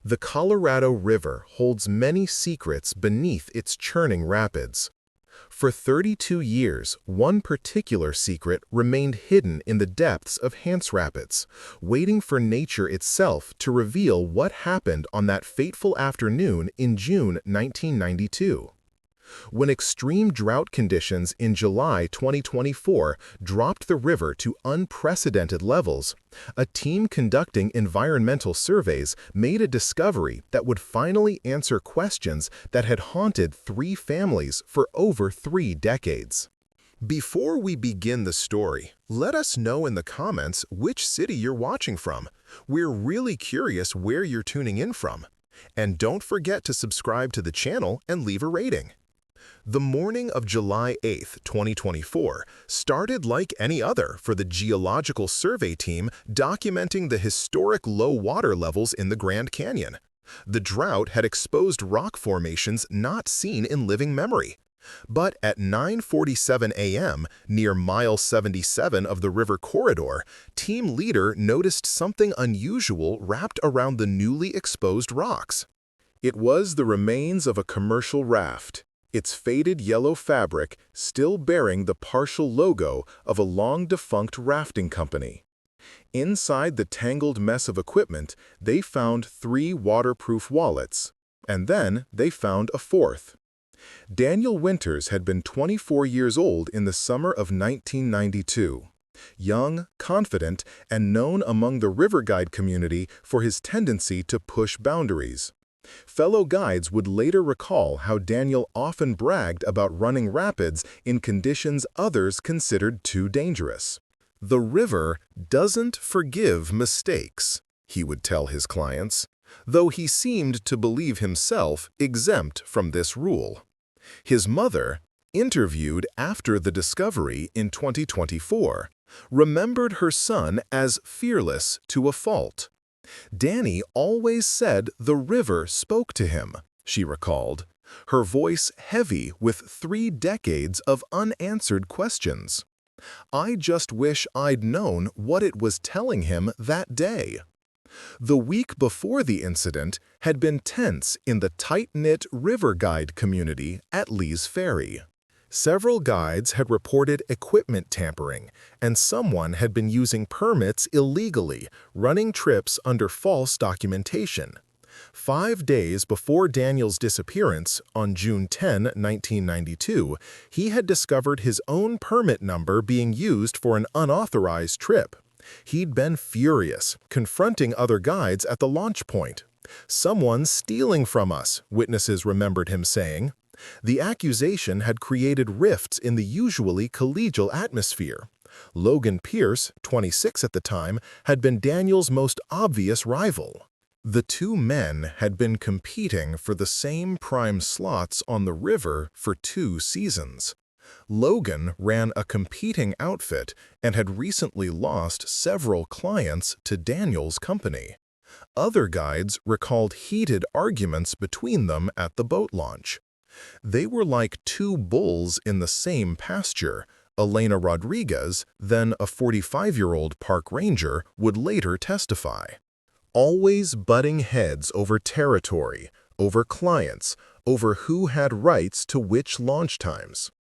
The Colorado River holds many secrets beneath its churning rapids. For 32 years, one particular secret remained hidden in the depths of Hance Rapids, waiting for nature itself to reveal what happened on that fateful afternoon in June 1992. When extreme drought conditions in July 2024 dropped the river to unprecedented levels, a team conducting environmental surveys made a discovery that would finally answer questions that had haunted 3 families for over 3 decades. Before we begin the story, let us know in the comments which city you're watching from. We're really curious where you're tuning in from. And don't forget to subscribe to the channel and leave a rating. The morning of July 8, 2024, started like any other for the Geological Survey team documenting the historic low water levels in the Grand Canyon. The drought had exposed rock formations not seen in living memory. But at 9:47 a.m., near mile 77 of the river corridor, team leader noticed something unusual wrapped around the newly exposed rocks. It was the remains of a commercial raft, its faded yellow fabric still bearing the partial logo of a long-defunct rafting company. Inside the tangled mess of equipment, they found 3 waterproof wallets, and then they found a 4th. Daniel Winters had been 24 years old in the summer of 1992. Young, confident, and known among the river guide community for his tendency to push boundaries. Fellow guides would later recall how Daniel often bragged about running rapids in conditions others considered too dangerous. "The river doesn't forgive mistakes," he would tell his clients, though he seemed to believe himself exempt from this rule. His mother, interviewed after the discovery in 2024, remembered her son as fearless to a fault. "Danny always said the river spoke to him," she recalled, her voice heavy with 3 decades of unanswered questions. "I just wish I'd known what it was telling him that day." The week before the incident had been tense in the tight-knit river guide community at Lee's Ferry. Several guides had reported equipment tampering, and someone had been using permits illegally, running trips under false documentation. 5 days before Daniel's disappearance, on June 10, 1992, he had discovered his own permit number being used for an unauthorized trip. He'd been furious, confronting other guides at the launch point. "Someone's stealing from us," witnesses remembered him saying. The accusation had created rifts in the usually collegial atmosphere. Logan Pierce, 26 at the time, had been Daniel's most obvious rival. The 2 men had been competing for the same prime slots on the river for 2 seasons. Logan ran a competing outfit and had recently lost several clients to Daniel's company. Other guides recalled heated arguments between them at the boat launch. "They were like 2 bulls in the same pasture," Elena Rodriguez, then a 45-year-old park ranger, would later testify. "Always butting heads over territory, over clients, over who had rights to which launch times."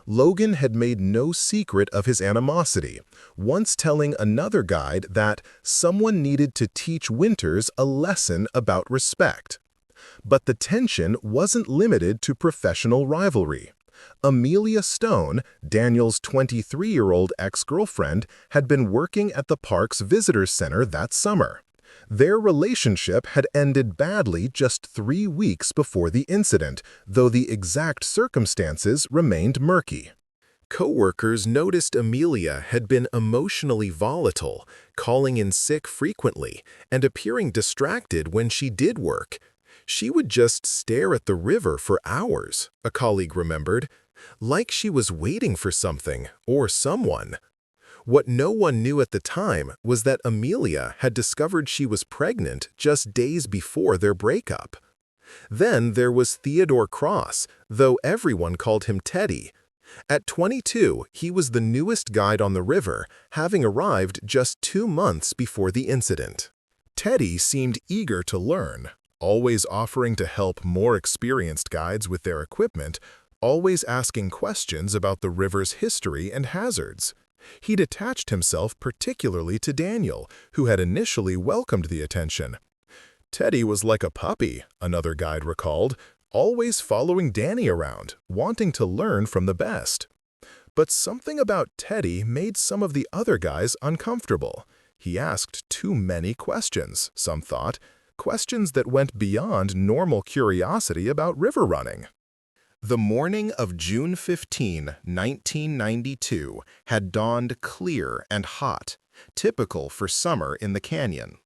Logan had made no secret of his animosity, once telling another guide that someone needed to teach Winters a lesson about respect. But the tension wasn't limited to professional rivalry. Amelia Stone, Daniel's 23-year-old ex-girlfriend, had been working at the park's visitors center that summer. Their relationship had ended badly just 3 weeks before the incident, though the exact circumstances remained murky. Coworkers noticed Amelia had been emotionally volatile, calling in sick frequently, and appearing distracted when she did work. "She would just stare at the river for hours," a colleague remembered, "like she was waiting for something or someone." What no one knew at the time was that Amelia had discovered she was pregnant just days before their breakup. Then there was Theodore Cross, though everyone called him Teddy. At 22, he was the newest guide on the river, having arrived just 2 months before the incident. Teddy seemed eager to learn, always offering to help more experienced guides with their equipment, always asking questions about the river's history and hazards. He'd attached himself particularly to Daniel, who had initially welcomed the attention. Teddy was like a puppy, another guide recalled, always following Danny around, wanting to learn from the best. But something about Teddy made some of the other guys uncomfortable. He asked too many questions, some thought, questions that went beyond normal curiosity about river running. The morning of June 15, 1992, had dawned clear and hot, typical for summer in the canyon.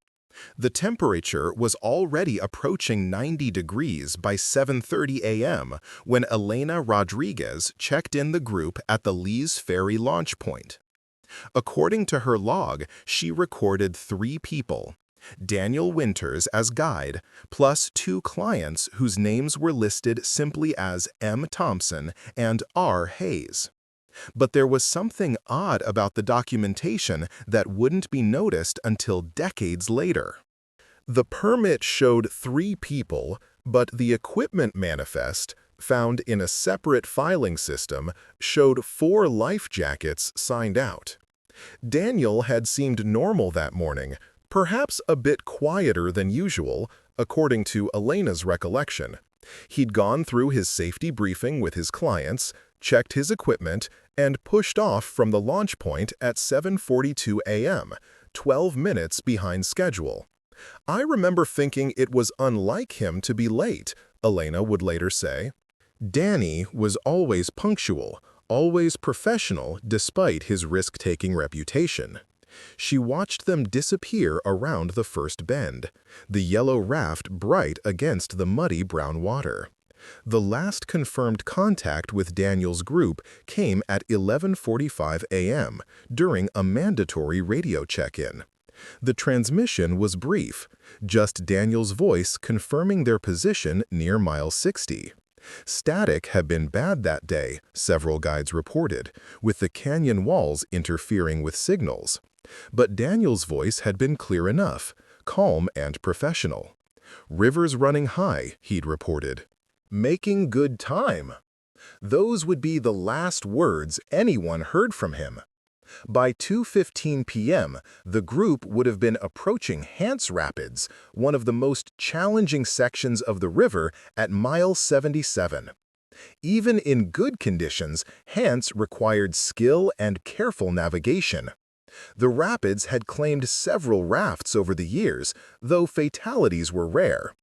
The temperature was already approaching 90 degrees by 7:30 a.m. when Elena Rodriguez checked in the group at the Lee's Ferry launch point. According to her log, she recorded 3 people, Daniel Winters as guide, plus 2 clients whose names were listed simply as M. Thompson and R. Hayes. But there was something odd about the documentation that wouldn't be noticed until decades later. The permit showed 3 people, but the equipment manifest, found in a separate filing system, showed 4 life jackets signed out. Daniel had seemed normal that morning, perhaps a bit quieter than usual, according to Elena's recollection. He'd gone through his safety briefing with his clients, checked his equipment, and pushed off from the launch point at 7:42 a.m., 12 minutes behind schedule. I remember thinking it was unlike him to be late, Elena would later say. Danny was always punctual, always professional despite his risk-taking reputation. She watched them disappear around the first bend, the yellow raft bright against the muddy brown water. The last confirmed contact with Daniel's group came at 11:45 a.m. during a mandatory radio check-in. The transmission was brief, just Daniel's voice confirming their position near mile 60. Static had been bad that day, several guides reported, with the canyon walls interfering with signals. But Daniel's voice had been clear enough, calm and professional. Rivers running high, he'd reported. Making good time. Those would be the last words anyone heard from him. By 2:15 p.m., the group would have been approaching Hance Rapids, one of the most challenging sections of the river at mile 77. Even in good conditions, Hance required skill and careful navigation. The rapids had claimed several rafts over the years, though fatalities were rare.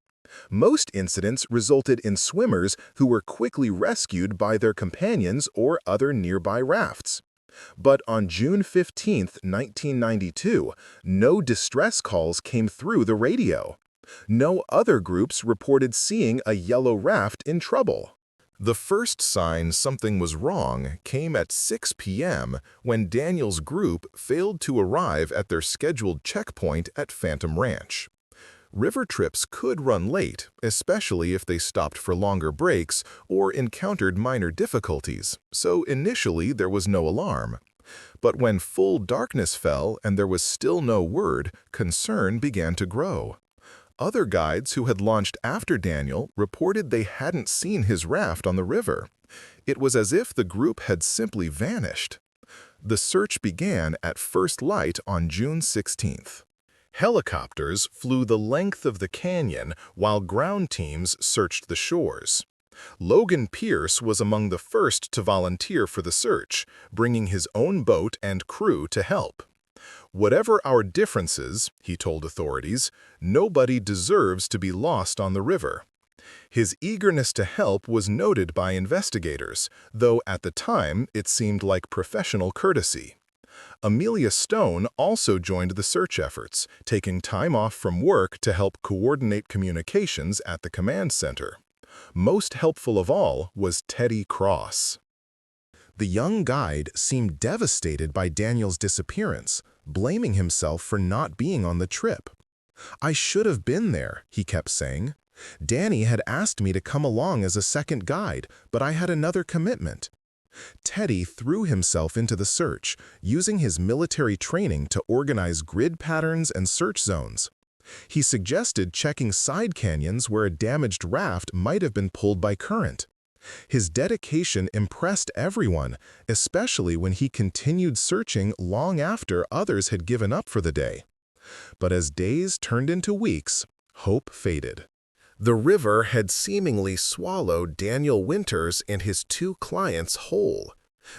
Most incidents resulted in swimmers who were quickly rescued by their companions or other nearby rafts. But on June 15, 1992, no distress calls came through the radio. No other groups reported seeing a yellow raft in trouble. The first sign something was wrong came at 6 p.m. when Daniel's group failed to arrive at their scheduled checkpoint at Phantom Ranch. River trips could run late, especially if they stopped for longer breaks or encountered minor difficulties, so initially there was no alarm. But when full darkness fell and there was still no word, concern began to grow. Other guides who had launched after Daniel reported they hadn't seen his raft on the river. It was as if the group had simply vanished. The search began at first light on June 16th. Helicopters flew the length of the canyon while ground teams searched the shores. Logan Pierce was among the first to volunteer for the search, bringing his own boat and crew to help. Whatever our differences, he told authorities, nobody deserves to be lost on the river. His eagerness to help was noted by investigators, though at the time it seemed like professional courtesy. Amelia Stone also joined the search efforts, taking time off from work to help coordinate communications at the command center. Most helpful of all was Teddy Cross. The young guide seemed devastated by Daniel's disappearance, blaming himself for not being on the trip. "I should have been there," he kept saying. "Danny had asked me to come along as a second guide, but I had another commitment." Teddy threw himself into the search, using his military training to organize grid patterns and search zones. He suggested checking side canyons where a damaged raft might have been pulled by current. His dedication impressed everyone, especially when he continued searching long after others had given up for the day. But as days turned into weeks, hope faded. The river had seemingly swallowed Daniel Winters and his two clients whole.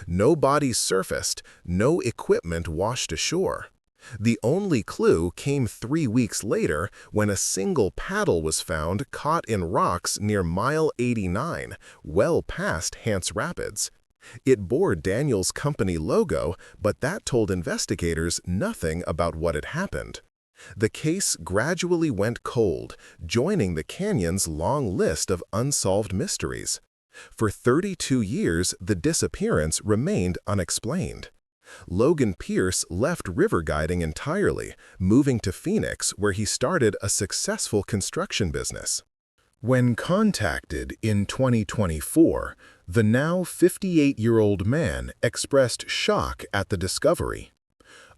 No bodies surfaced, no equipment washed ashore. The only clue came 3 weeks later when a single paddle was found caught in rocks near mile 89, well past Hance Rapids. It bore Daniel's company logo, but that told investigators nothing about what had happened. The case gradually went cold, joining the canyon's long list of unsolved mysteries. For 32 years, the disappearance remained unexplained. Logan Pierce left river guiding entirely, moving to Phoenix where he started a successful construction business. When contacted in 2024, the now 58-year-old man expressed shock at the discovery.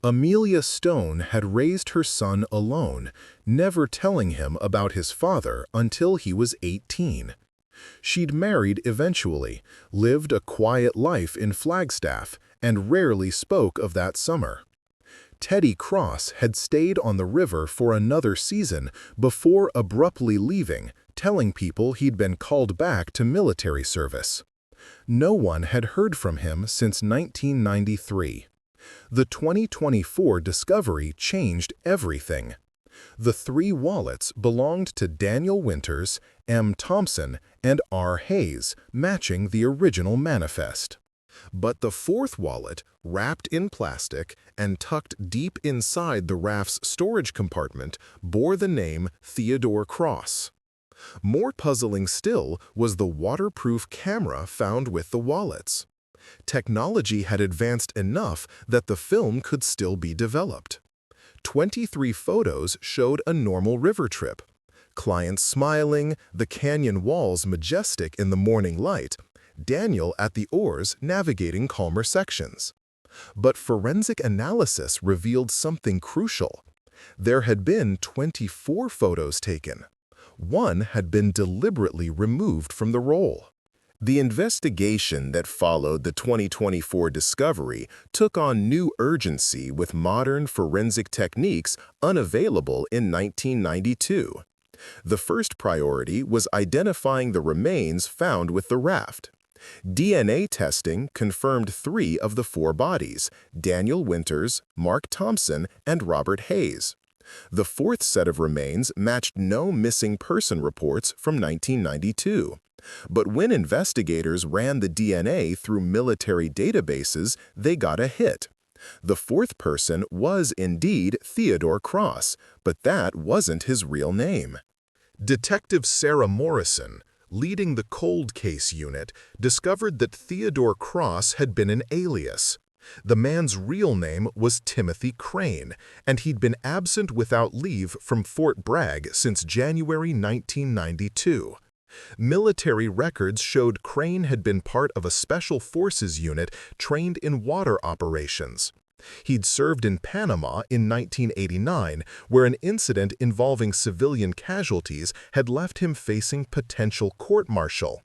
Amelia Stone had raised her son alone, never telling him about his father until he was 18. She'd married eventually, lived a quiet life in Flagstaff, and rarely spoke of that summer. Teddy Cross had stayed on the river for another season before abruptly leaving, telling people he'd been called back to military service. No one had heard from him since 1993. The 2024 discovery changed everything. The 3 wallets belonged to Daniel Winters, M. Thompson, and R. Hayes, matching the original manifest. But the 4th wallet, wrapped in plastic and tucked deep inside the raft's storage compartment, bore the name Theodore Cross. More puzzling still was the waterproof camera found with the wallets. Technology had advanced enough that the film could still be developed. 23 photos showed a normal river trip. Clients smiling, the canyon walls majestic in the morning light, Daniel at the oars navigating calmer sections. But forensic analysis revealed something crucial. There had been 24 photos taken. One had been deliberately removed from the roll. The investigation that followed the 2024 discovery took on new urgency with modern forensic techniques unavailable in 1992. The first priority was identifying the remains found with the raft. DNA testing confirmed 3 of the 4 bodies: Daniel Winters, Mark Thompson, and Robert Hayes. The 4th set of remains matched no missing person reports from 1992. But when investigators ran the DNA through military databases, they got a hit. The 4th person was indeed Theodore Cross, but that wasn't his real name. Detective Sarah Morrison, leading the cold case unit, discovered that Theodore Cross had been an alias. The man's real name was Timothy Crane, and he'd been absent without leave from Fort Bragg since January 1992. Military records showed Crane had been part of a special forces unit trained in water operations. He'd served in Panama in 1989, where an incident involving civilian casualties had left him facing potential court-martial.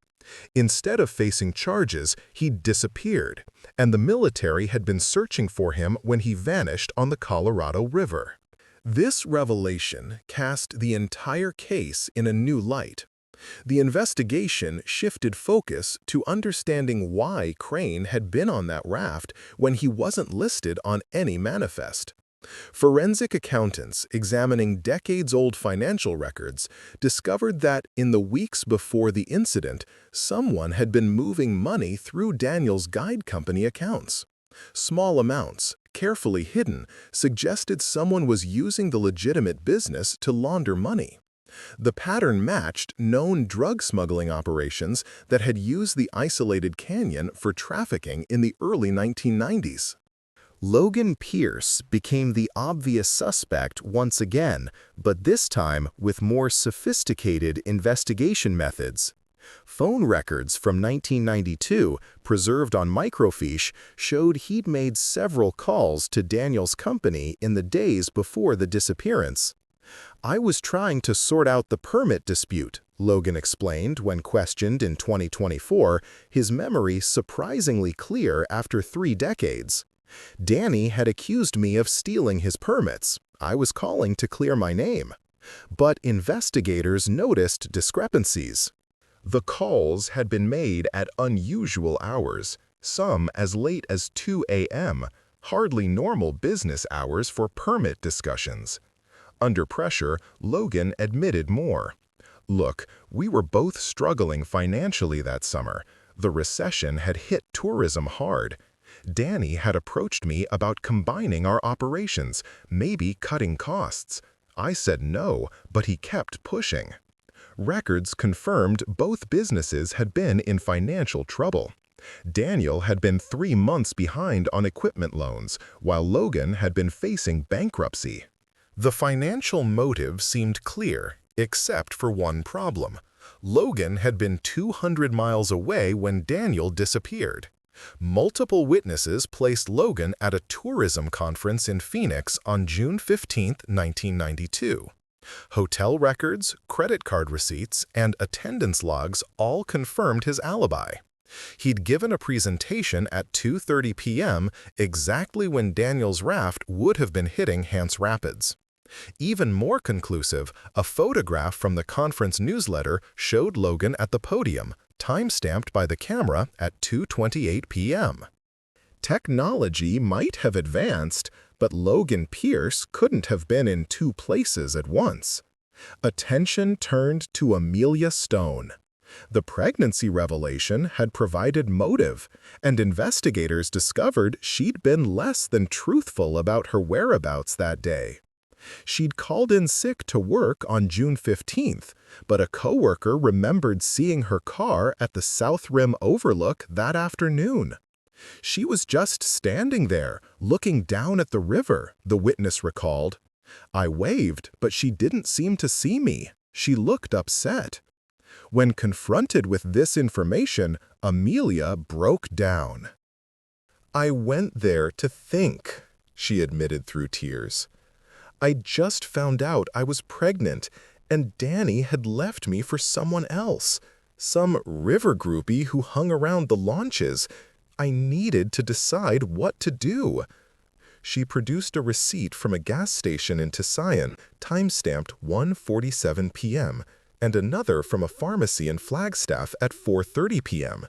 Instead of facing charges, he'd disappeared, and the military had been searching for him when he vanished on the Colorado River. This revelation cast the entire case in a new light. The investigation shifted focus to understanding why Crane had been on that raft when he wasn't listed on any manifest. Forensic accountants examining decades-old financial records discovered that in the weeks before the incident, someone had been moving money through Daniel's guide company accounts. Small amounts, carefully hidden, suggested someone was using the legitimate business to launder money. The pattern matched known drug smuggling operations that had used the isolated canyon for trafficking in the early 1990s. Logan Pierce became the obvious suspect once again, but this time with more sophisticated investigation methods. Phone records from 1992, preserved on microfiche, showed he'd made several calls to Daniel's company in the days before the disappearance. "I was trying to sort out the permit dispute," Logan explained when questioned in 2024, his memory surprisingly clear after 3 decades. "Danny had accused me of stealing his permits. I was calling to clear my name. But investigators noticed discrepancies. The calls had been made at unusual hours, some as late as 2 a.m., hardly normal business hours for permit discussions." Under pressure, Logan admitted more. "Look, we were both struggling financially that summer. The recession had hit tourism hard. Danny had approached me about combining our operations, maybe cutting costs. I said no, but he kept pushing." Records confirmed both businesses had been in financial trouble. Daniel had been 3 months behind on equipment loans, while Logan had been facing bankruptcy. The financial motive seemed clear, except for one problem. Logan had been 200 miles away when Daniel disappeared. Multiple witnesses placed Logan at a tourism conference in Phoenix on June 15, 1992. Hotel records, credit card receipts, and attendance logs all confirmed his alibi. He'd given a presentation at 2:30 p.m., exactly when Daniel's raft would have been hitting Hance Rapids. Even more conclusive, a photograph from the conference newsletter showed Logan at the podium, time-stamped by the camera at 2:28 p.m. Technology might have advanced, but Logan Pierce couldn't have been in 2 places at once. Attention turned to Amelia Stone. The pregnancy revelation had provided motive, and investigators discovered she'd been less than truthful about her whereabouts that day. She'd called in sick to work on June 15th, but a coworker remembered seeing her car at the South Rim Overlook that afternoon. "She was just standing there, looking down at the river," the witness recalled. "I waved, but she didn't seem to see me. She looked upset." When confronted with this information, Amelia broke down. "I went there to think," she admitted through tears. "I just found out I was pregnant, and Danny had left me for someone else, some river groupie who hung around the launches. I needed to decide what to do." She produced a receipt from a gas station in Tucson, time-stamped 1:47 p.m., and another from a pharmacy in Flagstaff at 4:30 p.m.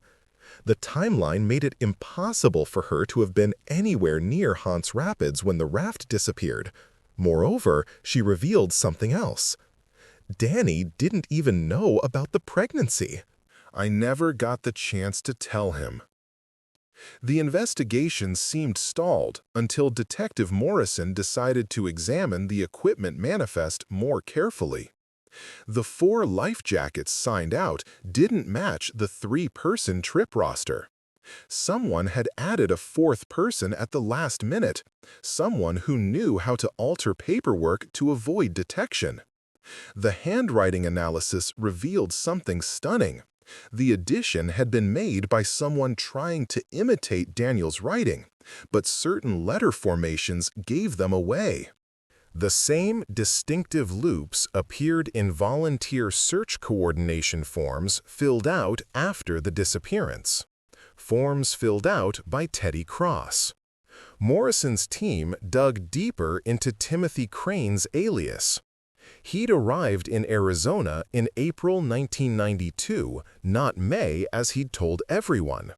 The timeline made it impossible for her to have been anywhere near Hance Rapids when the raft disappeared. Moreover, she revealed something else. Danny didn't even know about the pregnancy. "I never got the chance to tell him." The investigation seemed stalled until Detective Morrison decided to examine the equipment manifest more carefully. The 4 life jackets signed out didn't match the 3-person trip roster. Someone had added a 4th person at the last minute, someone who knew how to alter paperwork to avoid detection. The handwriting analysis revealed something stunning. The addition had been made by someone trying to imitate Daniel's writing, but certain letter formations gave them away. The same distinctive loops appeared in volunteer search coordination forms filled out after the disappearance. Forms filled out by Teddy Cross. Morrison's team dug deeper into Timothy Crane's alias. He'd arrived in Arizona in April 1992, not May as he'd told everyone.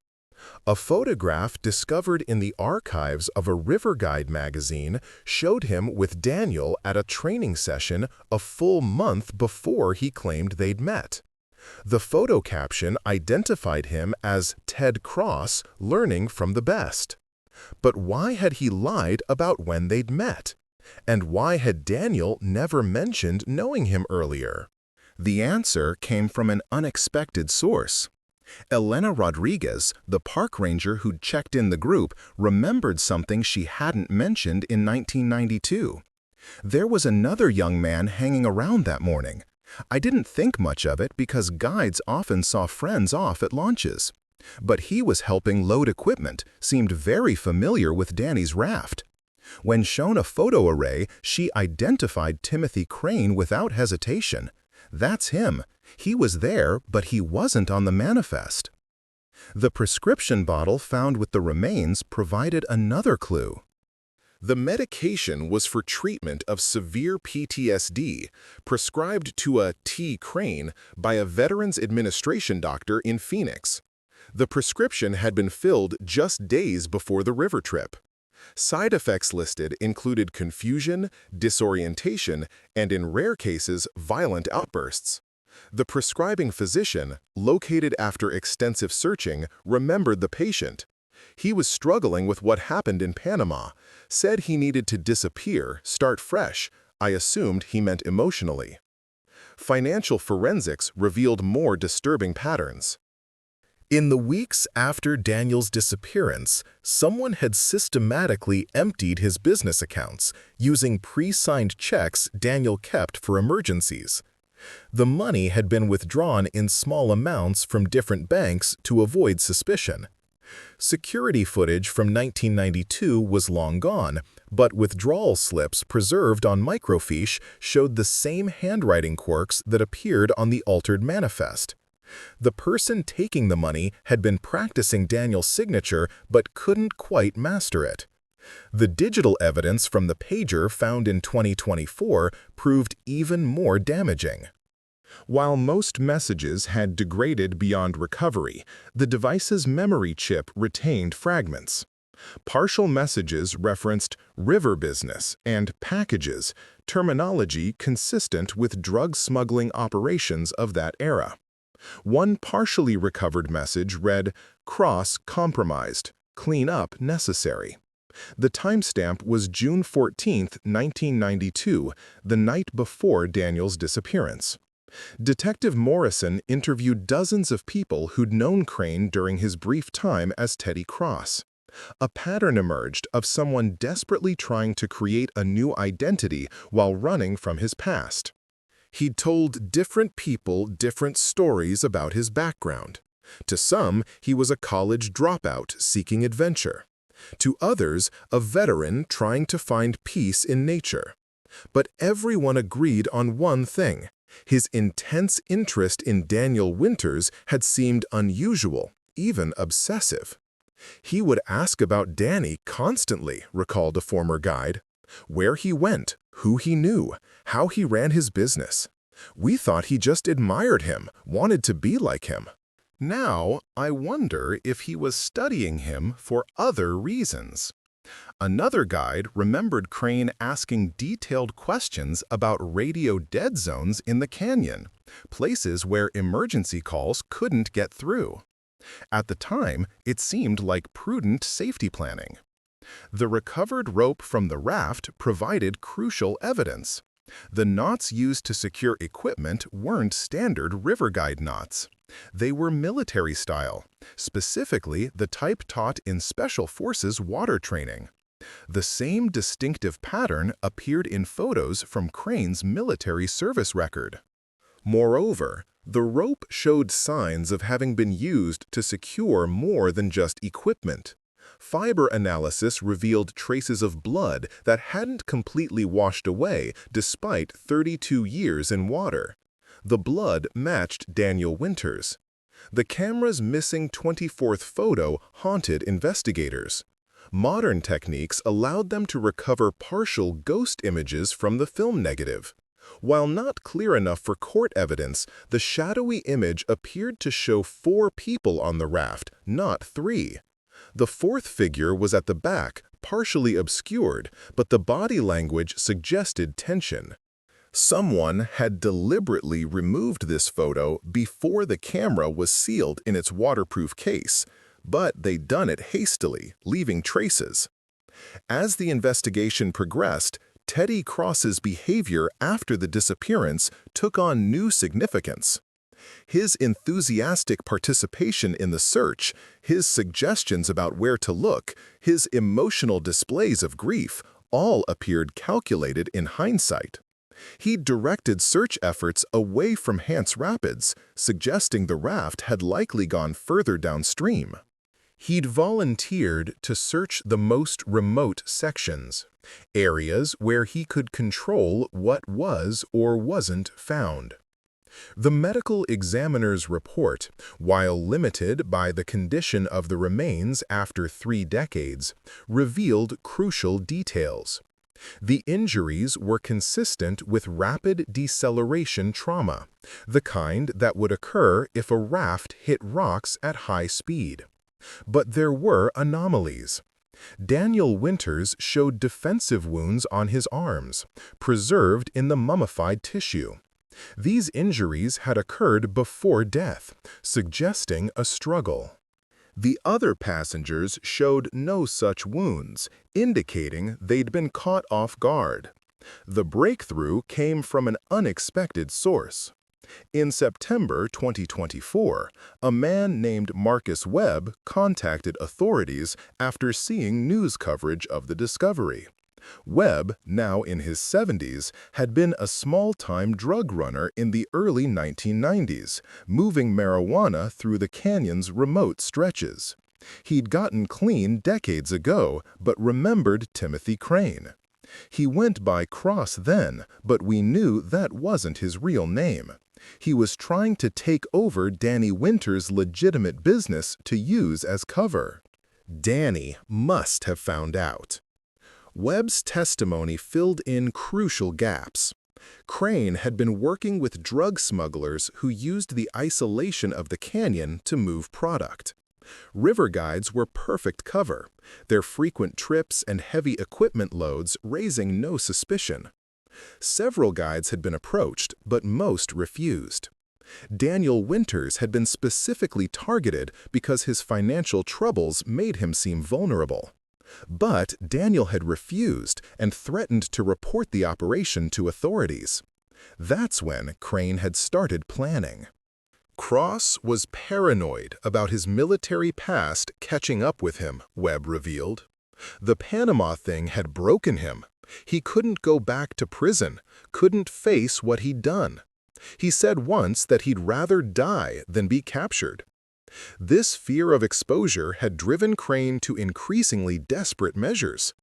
A photograph discovered in the archives of a River Guide magazine showed him with Daniel at a training session a full month before he claimed they'd met. The photo caption identified him as Ted Cross, learning from the best. But why had he lied about when they'd met? And why had Daniel never mentioned knowing him earlier? The answer came from an unexpected source. Elena Rodriguez, the park ranger who'd checked in the group, remembered something she hadn't mentioned in 1992. There was another young man hanging around that morning. I didn't think much of it because guides often saw friends off at launches. But he was helping load equipment, seemed very familiar with Danny's raft. When shown a photo array, she identified Timothy Crane without hesitation. That's him. He was there, but he wasn't on the manifest. The prescription bottle found with the remains provided another clue. The medication was for treatment of severe PTSD, prescribed to a T. Crane by a Veterans Administration doctor in Phoenix. The prescription had been filled just days before the river trip. Side effects listed included confusion, disorientation, and in rare cases, violent outbursts. The prescribing physician, located after extensive searching, remembered the patient. He was struggling with what happened in Panama, said he needed to disappear, start fresh. I assumed he meant emotionally. Financial forensics revealed more disturbing patterns. In the weeks after Daniel's disappearance, someone had systematically emptied his business accounts, using pre-signed checks Daniel kept for emergencies. The money had been withdrawn in small amounts from different banks to avoid suspicion. Security footage from 1992 was long gone, but withdrawal slips preserved on microfiche showed the same handwriting quirks that appeared on the altered manifest. The person taking the money had been practicing Daniel's signature but couldn't quite master it. The digital evidence from the pager found in 2024 proved even more damaging. While most messages had degraded beyond recovery, the device's memory chip retained fragments. Partial messages referenced river business and packages, terminology consistent with drug smuggling operations of that era. One partially recovered message read, "Cross compromised, clean up necessary." The timestamp was June 14, 1992, the night before Daniel's disappearance. Detective Morrison interviewed dozens of people who'd known Crane during his brief time as Teddy Cross. A pattern emerged of someone desperately trying to create a new identity while running from his past. He'd told different people different stories about his background. To some, he was a college dropout seeking adventure. To others, a veteran trying to find peace in nature. But everyone agreed on one thing. His intense interest in Daniel Winters had seemed unusual, even obsessive. He would ask about Danny constantly, recalled a former guide. Where he went, who he knew, how he ran his business. We thought he just admired him, wanted to be like him. Now, I wonder if he was studying him for other reasons. Another guide remembered Crane asking detailed questions about radio dead zones in the canyon, places where emergency calls couldn't get through. At the time, it seemed like prudent safety planning. The recovered rope from the raft provided crucial evidence. The knots used to secure equipment weren't standard river guide knots. They were military style, specifically the type taught in Special Forces water training. The same distinctive pattern appeared in photos from Crane's military service record. Moreover, the rope showed signs of having been used to secure more than just equipment. Fiber analysis revealed traces of blood that hadn't completely washed away despite 32 years in water. The blood matched Daniel Winters. The camera's missing 24th photo haunted investigators. Modern techniques allowed them to recover partial ghost images from the film negative. While not clear enough for court evidence, the shadowy image appeared to show 4 people on the raft, not 3. The 4th figure was at the back, partially obscured, but the body language suggested tension. Someone had deliberately removed this photo before the camera was sealed in its waterproof case, but they'd done it hastily, leaving traces. As the investigation progressed, Teddy Cross's behavior after the disappearance took on new significance. His enthusiastic participation in the search, his suggestions about where to look, his emotional displays of grief, all appeared calculated in hindsight. He directed search efforts away from Hance Rapids, suggesting the raft had likely gone further downstream. He'd volunteered to search the most remote sections, areas where he could control what was or wasn't found. The medical examiner's report, while limited by the condition of the remains after 3 decades, revealed crucial details. The injuries were consistent with rapid deceleration trauma, the kind that would occur if a raft hit rocks at high speed. But there were anomalies. Daniel Winters showed defensive wounds on his arms, preserved in the mummified tissue. These injuries had occurred before death, suggesting a struggle. The other passengers showed no such wounds, indicating they'd been caught off guard. The breakthrough came from an unexpected source. In September 2024, a man named Marcus Webb contacted authorities after seeing news coverage of the discovery. Webb, now in his 70s, had been a small-time drug runner in the early 1990s, moving marijuana through the canyon's remote stretches. He'd gotten clean decades ago, but remembered Timothy Crane. He went by Cross then, but we knew that wasn't his real name. He was trying to take over Danny Winters' legitimate business to use as cover. Danny must have found out. Webb's testimony filled in crucial gaps. Crane had been working with drug smugglers who used the isolation of the canyon to move product. River guides were perfect cover, their frequent trips and heavy equipment loads raising no suspicion. Several guides had been approached, but most refused. Daniel Winters had been specifically targeted because his financial troubles made him seem vulnerable. But Daniel had refused and threatened to report the operation to authorities. That's when Crane had started planning. Cross was paranoid about his military past catching up with him, Webb revealed. The Panama thing had broken him. He couldn't go back to prison, couldn't face what he'd done. He said once that he'd rather die than be captured. This fear of exposure had driven Crane to increasingly desperate measures.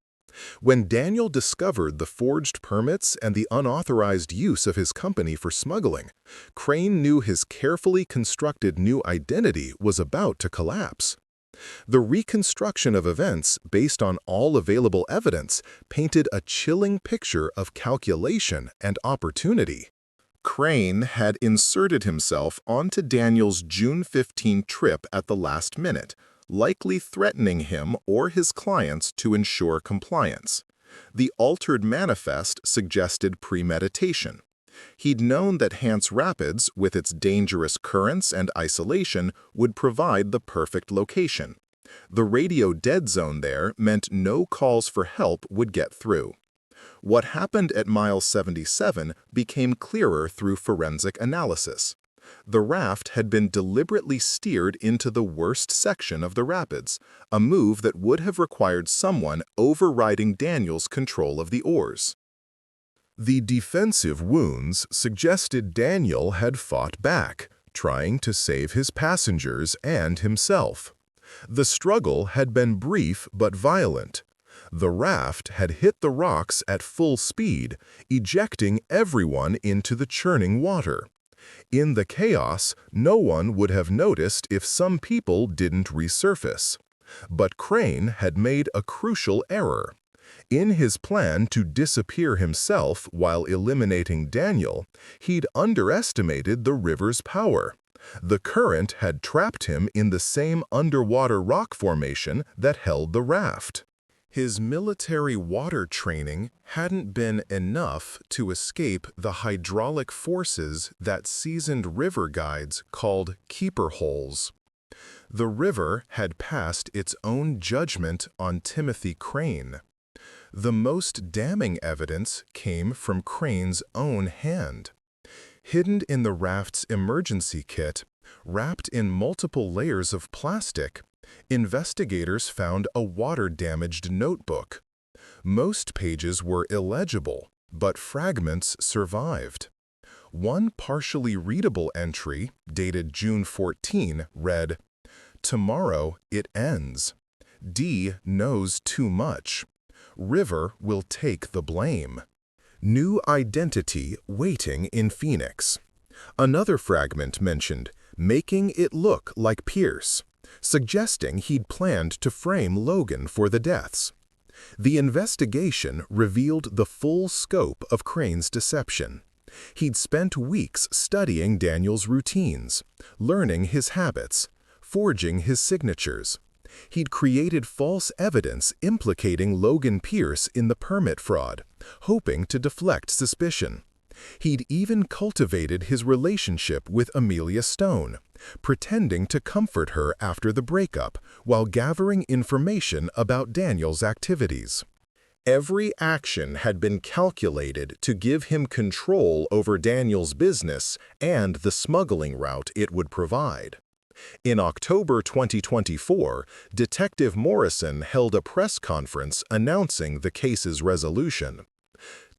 When Daniel discovered the forged permits and the unauthorized use of his company for smuggling, Crane knew his carefully constructed new identity was about to collapse. The reconstruction of events, based on all available evidence, painted a chilling picture of calculation and opportunity. Crane had inserted himself onto Daniel's June 15 trip at the last minute, likely threatening him or his clients to ensure compliance. The altered manifest suggested premeditation. He'd known that Hance Rapids, with its dangerous currents and isolation, would provide the perfect location. The radio dead zone there meant no calls for help would get through. What happened at mile 77 became clearer through forensic analysis. The raft had been deliberately steered into the worst section of the rapids, a move that would have required someone overriding Daniel's control of the oars. The defensive wounds suggested Daniel had fought back, trying to save his passengers and himself. The struggle had been brief but violent. The raft had hit the rocks at full speed, ejecting everyone into the churning water. In the chaos, no one would have noticed if some people didn't resurface. But Crane had made a crucial error. In his plan to disappear himself while eliminating Daniel, he'd underestimated the river's power. The current had trapped him in the same underwater rock formation that held the raft. His military water training hadn't been enough to escape the hydraulic forces that seasoned river guides called keeper holes. The river had passed its own judgment on Timothy Crane. The most damning evidence came from Crane's own hand. Hidden in the raft's emergency kit, wrapped in multiple layers of plastic, investigators found a water-damaged notebook. Most pages were illegible, but fragments survived. One partially readable entry, dated June 14, read, Tomorrow it ends. D knows too much. River will take the blame. New identity waiting in Phoenix. Another fragment mentioned, making it look like Pierce, suggesting he'd planned to frame Logan for the deaths. The investigation revealed the full scope of Crane's deception. He'd spent weeks studying Daniel's routines, learning his habits, forging his signatures. He'd created false evidence implicating Logan Pierce in the permit fraud, hoping to deflect suspicion. He'd even cultivated his relationship with Amelia Stone, pretending to comfort her after the breakup while gathering information about Daniel's activities. Every action had been calculated to give him control over Daniel's business and the smuggling route it would provide. In October 2024, Detective Morrison held a press conference announcing the case's resolution.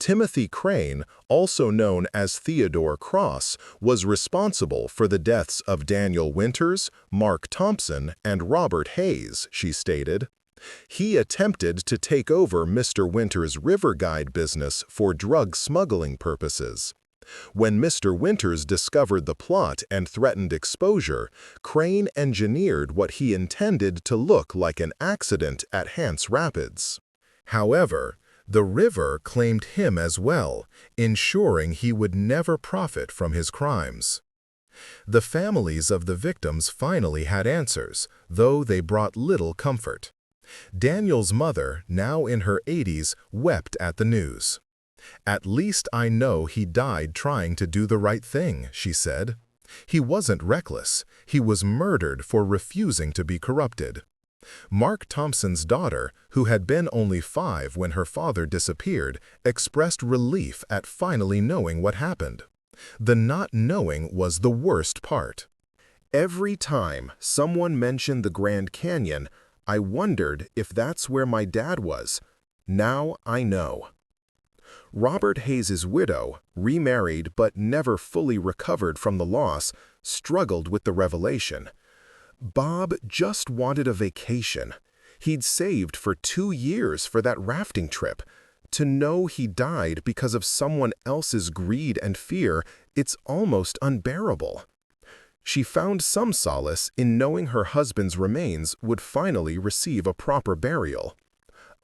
Timothy Crane, also known as Theodore Cross, was responsible for the deaths of Daniel Winters, Mark Thompson, and Robert Hayes, she stated. He attempted to take over Mr. Winters' river guide business for drug smuggling purposes. When Mr. Winters discovered the plot and threatened exposure, Crane engineered what he intended to look like an accident at Hance Rapids. However, the river claimed him as well, ensuring he would never profit from his crimes. The families of the victims finally had answers, though they brought little comfort. Daniel's mother, now in her 80s, wept at the news. "At least I know he died trying to do the right thing," she said. "He wasn't reckless. He was murdered for refusing to be corrupted." Mark Thompson's daughter, who had been only 5 when her father disappeared, expressed relief at finally knowing what happened. The not knowing was the worst part. "Every time someone mentioned the Grand Canyon, I wondered if that's where my dad was. Now I know." Robert Hayes' widow, remarried but never fully recovered from the loss, struggled with the revelation. Bob just wanted a vacation. He'd saved for 2 years for that rafting trip. To know he died because of someone else's greed and fear, it's almost unbearable. She found some solace in knowing her husband's remains would finally receive a proper burial.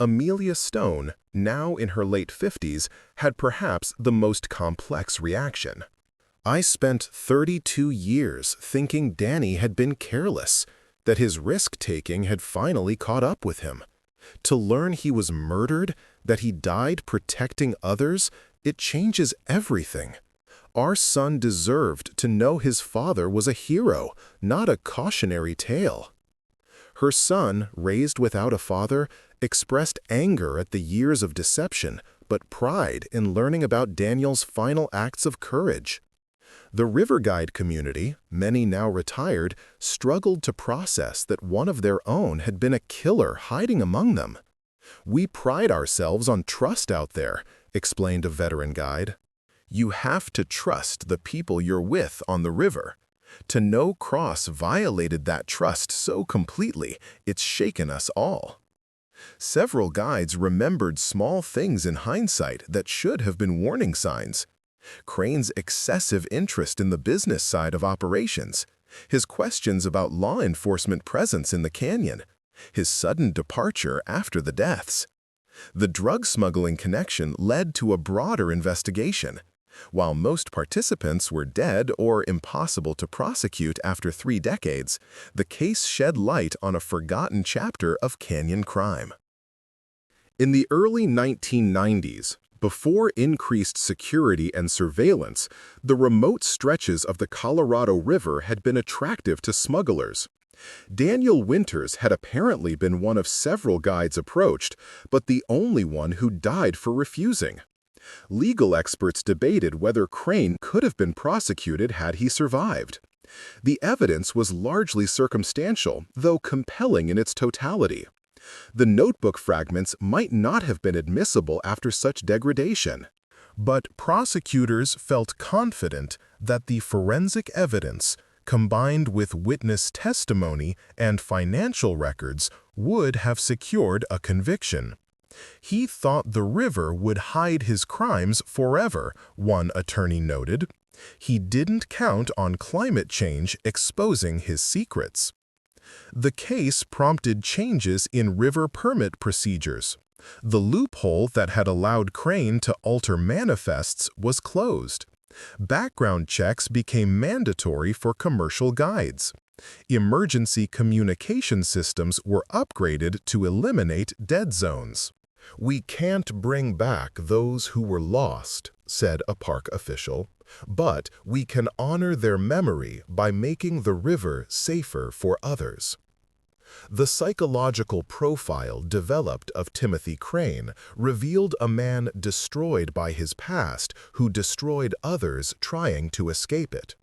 Amelia Stone, now in her late 50s, had perhaps the most complex reaction. "I spent 32 years thinking Danny had been careless, that his risk-taking had finally caught up with him. To learn he was murdered, that he died protecting others, it changes everything. Our son deserved to know his father was a hero, not a cautionary tale." Her son, raised without a father, expressed anger at the years of deception, but pride in learning about Daniel's final acts of courage. The river guide community, many now retired, struggled to process that one of their own had been a killer hiding among them. "We pride ourselves on trust out there," explained a veteran guide. "You have to trust the people you're with on the river. To know Cross violated that trust so completely, it's shaken us all." Several guides remembered small things in hindsight that should have been warning signs. Crane's excessive interest in the business side of operations, his questions about law enforcement presence in the canyon, his sudden departure after the deaths. The drug smuggling connection led to a broader investigation. While most participants were dead or impossible to prosecute after 3 decades, the case shed light on a forgotten chapter of canyon crime. In the early 1990s, before increased security and surveillance, the remote stretches of the Colorado River had been attractive to smugglers. Daniel Winters had apparently been one of several guides approached, but the only one who died for refusing. Legal experts debated whether Crane could have been prosecuted had he survived. The evidence was largely circumstantial, though compelling in its totality. The notebook fragments might not have been admissible after such degradation. But prosecutors felt confident that the forensic evidence, combined with witness testimony and financial records, would have secured a conviction. He thought the river would hide his crimes forever, one attorney noted. He didn't count on climate change exposing his secrets. The case prompted changes in river permit procedures. The loophole that had allowed Crane to alter manifests was closed. Background checks became mandatory for commercial guides. Emergency communication systems were upgraded to eliminate dead zones. "We can't bring back those who were lost," said a park official, "but we can honor their memory by making the river safer for others." The psychological profile developed of Timothy Crane revealed a man destroyed by his past who destroyed others trying to escape it.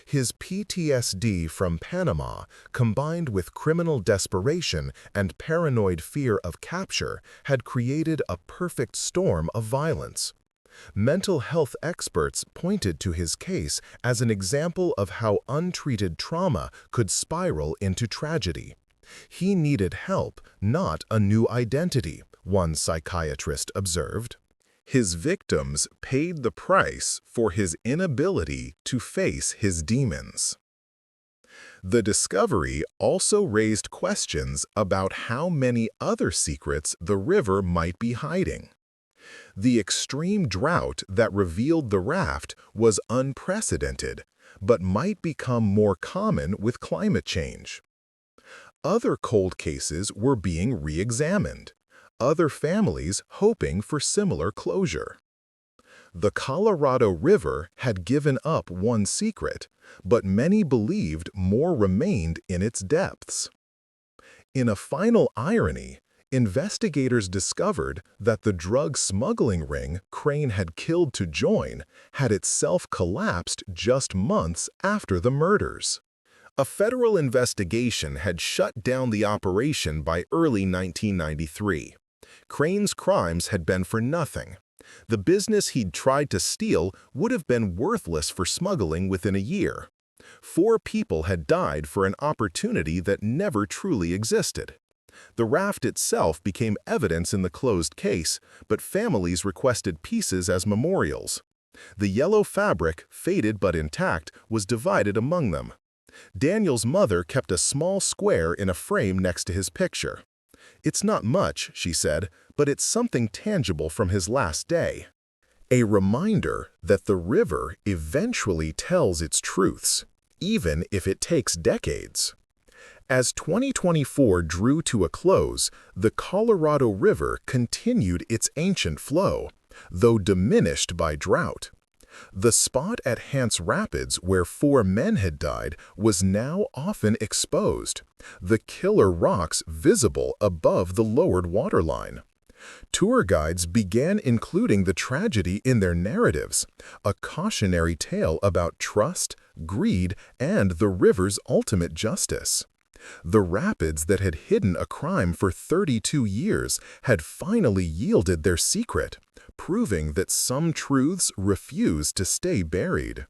His PTSD from Panama, combined with criminal desperation and paranoid fear of capture, had created a perfect storm of violence. Mental health experts pointed to his case as an example of how untreated trauma could spiral into tragedy. He needed help, not a new identity, one psychiatrist observed. His victims paid the price for his inability to face his demons. The discovery also raised questions about how many other secrets the river might be hiding. The extreme drought that revealed the raft was unprecedented, but might become more common with climate change. Other cold cases were being re-examined, other families hoping for similar closure. The Colorado River had given up one secret, but many believed more remained in its depths. In a final irony, investigators discovered that the drug smuggling ring Crane had killed to join had itself collapsed just months after the murders. A federal investigation had shut down the operation by early 1993. Crane's crimes had been for nothing. The business he'd tried to steal would have been worthless for smuggling within a year. 4 people had died for an opportunity that never truly existed. The raft itself became evidence in the closed case, but families requested pieces as memorials. The yellow fabric, faded but intact, was divided among them. Daniel's mother kept a small square in a frame next to his picture. "It's not much," she said, "but it's something tangible from his last day." A reminder that the river eventually tells its truths, even if it takes decades. As 2024 drew to a close, the Colorado River continued its ancient flow, though diminished by drought. The spot at Hance Rapids where 4 men had died was now often exposed, the killer rocks visible above the lowered waterline. Tour guides began including the tragedy in their narratives, a cautionary tale about trust, greed, and the river's ultimate justice. The rapids that had hidden a crime for 32 years had finally yielded their secret, proving that some truths refuse to stay buried.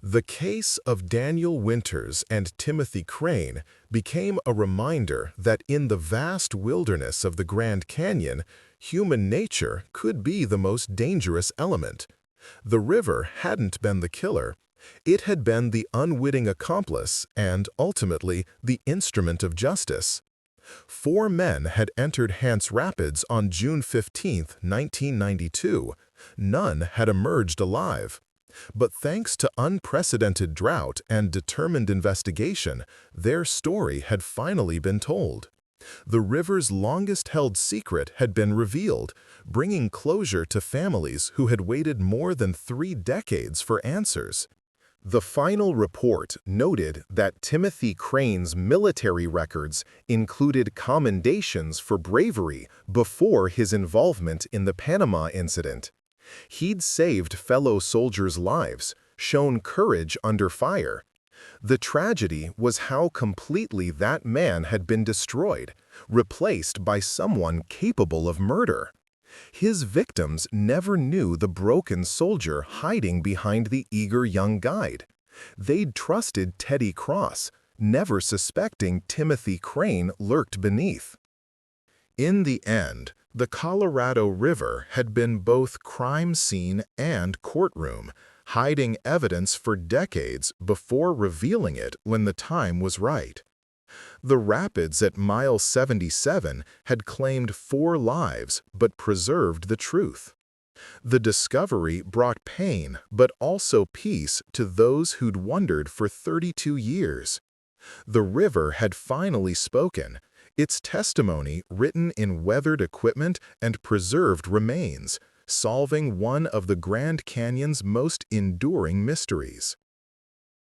The case of Daniel Winters and Timothy Crane became a reminder that in the vast wilderness of the Grand Canyon, human nature could be the most dangerous element. The river hadn't been the killer. It had been the unwitting accomplice and, ultimately, the instrument of justice. 4 men had entered Hance Rapids on June 15, 1992. None had emerged alive. But thanks to unprecedented drought and determined investigation, their story had finally been told. The river's longest-held secret had been revealed, bringing closure to families who had waited more than 3 decades for answers. The final report noted that Timothy Crane's military records included commendations for bravery before his involvement in the Panama incident. He'd saved fellow soldiers' lives, shown courage under fire. The tragedy was how completely that man had been destroyed, replaced by someone capable of murder. His victims never knew the broken soldier hiding behind the eager young guide. They'd trusted Teddy Cross, never suspecting Timothy Crane lurked beneath. In the end, the Colorado River had been both crime scene and courtroom, hiding evidence for decades before revealing it when the time was right. The rapids at mile 77 had claimed 4 lives but preserved the truth. The discovery brought pain but also peace to those who'd wondered for 32 years. The river had finally spoken, its testimony written in weathered equipment and preserved remains, solving one of the Grand Canyon's most enduring mysteries.